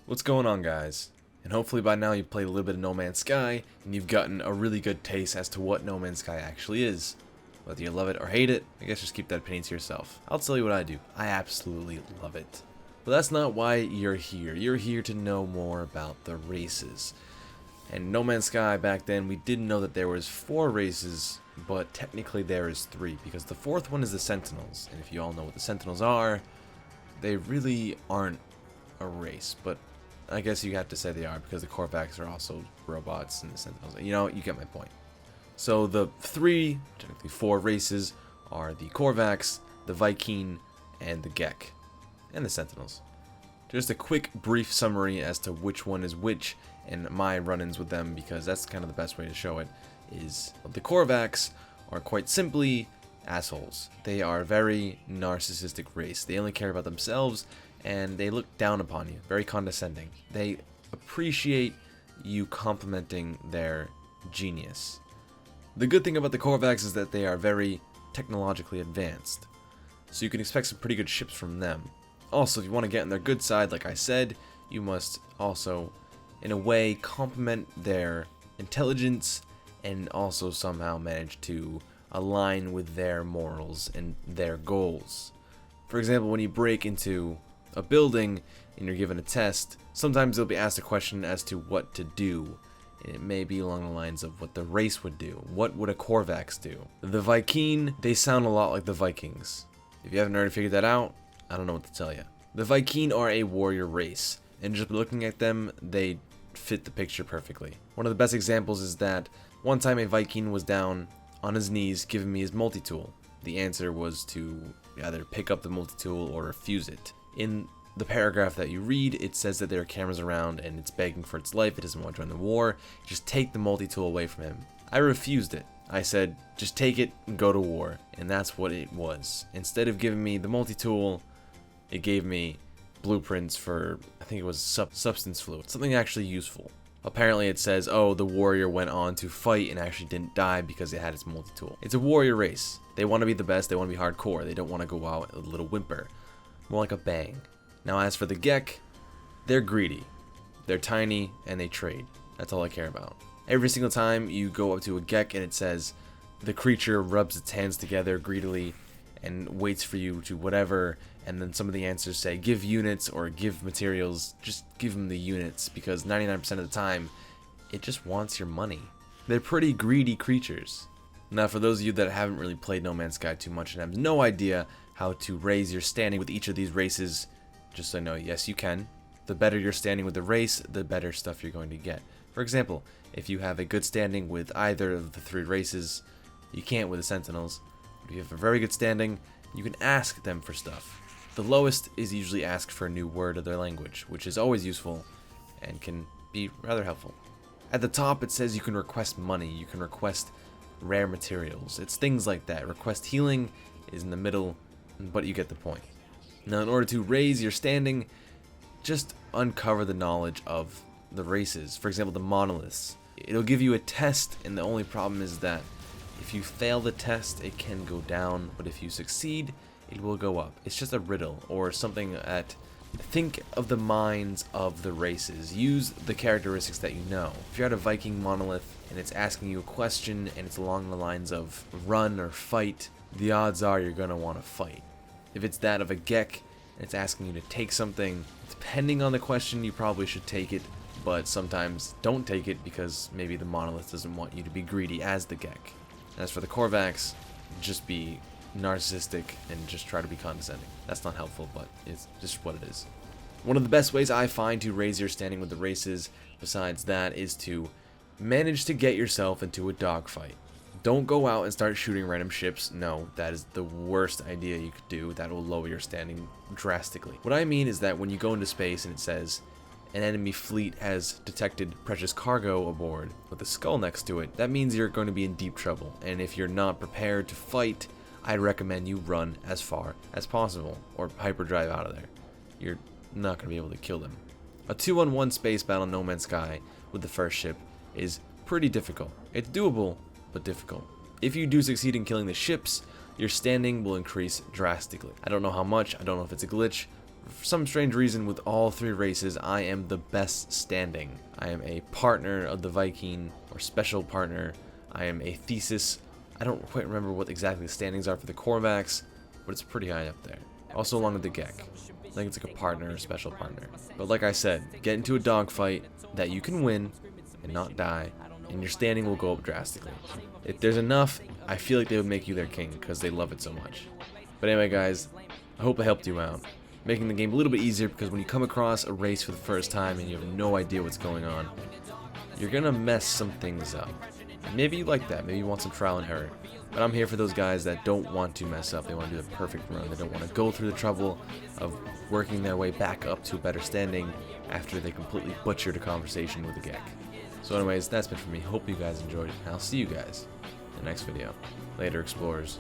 What's going on, guys? And hopefully by now you've played a little bit of No Man's Sky and you've gotten a really good taste as to what No Man's Sky actually is. Whether you love it or hate it, I guess just keep that opinion to yourself. I'll tell you what I do. I absolutely love it. But that's not why you're here. You're here to know more about the races. And No Man's Sky back then, we didn't know that there was 4 races, but technically there is 3, because the 4th one is the Sentinels. And if you all know what the Sentinels are, they really aren't a race, but I guess you have to say they are, because the Korvax are also robots and the Sentinels. You know, you get my point. So the 3, technically 4 races are the Korvax, the Vy'keen, and the Gek, and the Sentinels. Just a quick brief summary as to which one is which and my run-ins with them, because that's kind of the best way to show it, is the Korvax are quite simply assholes. They are a very narcissistic race. They only care about themselves, and they look down upon you, very condescending. They appreciate you complimenting their genius. The good thing about the Korvax is that they are very technologically advanced, so you can expect some pretty good ships from them. Also, if you want to get on their good side, like I said, you must also, in a way, compliment their intelligence and also somehow manage to align with their morals and their goals. For example, when you break into a building and you're given a test, sometimes you'll be asked a question as to what to do. And it may be along the lines of what the race would do. What would a Korvax do? The Vy'keen, they sound a lot like the Vikings. If you haven't already figured that out, I don't know what to tell you. The Vy'keen are a warrior race, and just looking at them, they fit the picture perfectly. One of the best examples is that one time a Vy'keen was down on his knees giving me his multi-tool. The answer was to either pick up the multi-tool or refuse it. In the paragraph that you read, it says that there are cameras around and it's begging for its life. It doesn't want to join the war. Just take the multi-tool away from him. I refused it. I said, just take it and go to war. And that's what it was. Instead of giving me the multi-tool, it gave me blueprints for, I think it was substance fluid. Something actually useful. Apparently it says, oh, the warrior went on to fight and actually didn't die because it had its multi-tool. It's a warrior race. They want to be the best. They want to be hardcore. They don't want to go out with a little whimper. More like a bang. Now as for the Gek, they're greedy. They're tiny and they trade. That's all I care about. Every single time you go up to a Gek and it says the creature rubs its hands together greedily and waits for you to whatever, and then some of the answers say give units or give materials, just give them the units, because 99% of the time it just wants your money. They're pretty greedy creatures. Now for those of you that haven't really played No Man's Sky too much and have no idea how to raise your standing with each of these races, just so you know, yes you can. The better your standing with the race, the better stuff you're going to get. For example, if you have a good standing with either of the 3 races, you can't with the Sentinels. If you have a very good standing, you can ask them for stuff. The lowest is usually ask for a new word of their language, which is always useful and can be rather helpful. At the top it says you can request money, you can request rare materials. It's things like that. Request healing is in the middle, but you get the point. Now in order to raise your standing, just uncover the knowledge of the races. For example, the Monoliths. It'll give you a test, and the only problem is that if you fail the test, it can go down, but if you succeed, it will go up. It's just a riddle, or something that, think of the minds of the races. Use the characteristics that you know. If you're at a Vy'keen monolith, and it's asking you a question, and it's along the lines of run or fight, the odds are you're going to want to fight. If it's that of a Gek, and it's asking you to take something, depending on the question, you probably should take it, but sometimes don't take it, because maybe the monolith doesn't want you to be greedy as the Gek. As for the Korvax, just be narcissistic and just try to be condescending. That's not helpful, but it's just what it is. One of the best ways I find to raise your standing with the races, besides that, is to manage to get yourself into a dogfight. Don't go out and start shooting random ships. No, that is the worst idea you could do. That will lower your standing drastically. What I mean is that when you go into space and it says an enemy fleet has detected precious cargo aboard with a skull next to it, that means you're going to be in deep trouble. And if you're not prepared to fight, I'd recommend you run as far as possible, or hyperdrive out of there. You're not going to be able to kill them. A 2-on-1 space battle in No Man's Sky with the first ship is pretty difficult. It's doable, but difficult. If you do succeed in killing the ships, your standing will increase drastically. I don't know how much, I don't know if it's a glitch, For some strange reason, with all 3 races, I am the best standing. I am a partner of the Vy'keen, or special partner. I am a thesis. I don't quite remember what exactly the standings are for the Korvax, but it's pretty high up there. Also along with the Gek. I think it's like a partner, a special partner. But like I said, get into a dogfight that you can win and not die, and your standing will go up drastically. If there's enough, I feel like they would make you their king because they love it so much. But anyway, guys, I hope I helped you out, making the game a little bit easier, because when you come across a race for the first time and you have no idea what's going on, you're gonna mess some things up. And maybe you like that, maybe you want some trial and error. But I'm here for those guys that don't want to mess up. They want to do the perfect run. They don't want to go through the trouble of working their way back up to a better standing after they completely butchered a conversation with a Gek. So anyways, that's been for me. Hope you guys enjoyed it, and I'll see you guys in the next video. Later, explorers.